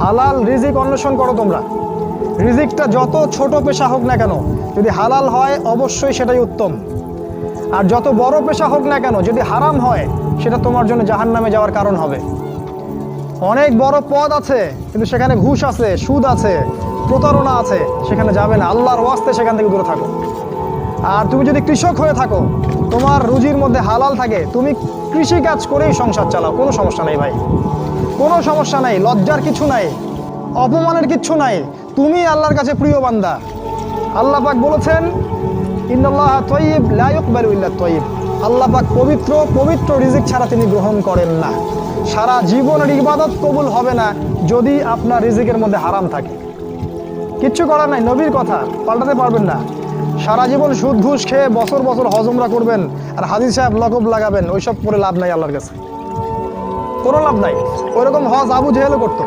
হালাল রিজিক অন্বেষণ করো তোমরা। রিজিকটা যত ছোট পেশা হোক না কেন, যদি হালাল হয় অবশ্যই সেটাই উত্তম। আর যত বড় পেশা হোক না কেন, যদি হারাম হয় সেটা তোমার জন্য জাহান্নামে যাওয়ার কারণ হবে। অনেক বড় পদ আছে কিন্তু সেখানে ঘুষ আছে, সুদ আছে, প্রতারণা আছে, সেখানে যাবে না। আল্লাহর ওয়াস্তে সেখান থেকে দূরে থাকো। আর তুমি যদি কৃষক হয়ে থাকো, তোমার রুজির মধ্যে হালাল থাকে, তুমি কৃষি কাজ করেই সংসার চালাও, কোনো সমস্যা নেই ভাই, কোনো সমস্যা নাই। লজ্জার কিছু নাই, অপমানের কিচ্ছু নাই। তুমি আল্লাহর কাছে প্রিয় বান্দা। আল্লাহ পাক বলেছেন, ইন্নাল্লাহা তাইয়্যিব লা ইয়াকবালু ইল্লা তাইয়্যিব। আল্লাহ পাক পবিত্র, পবিত্র রিজিক ছাড়া তিনি গ্রহণ করেন না। সারা জীবনের ইবাদত কবুল হবে না যদি আপনার রিজিকের মধ্যে হারাম থাকে। কিচ্ছু করার নাই, নবীর কথা পাল্টাতে পারবেন না। সারা জীবন সুদ ঘুষ খেয়ে বছর বছর হজ উমরা করবেন আর হাদিস সাহেব লকব লাগাবেন, ওইসব করে লাভ নাই আল্লাহর কাছে, কোনো লাভ নাই। ওইরকম হজ আবু জেহেলও করতো।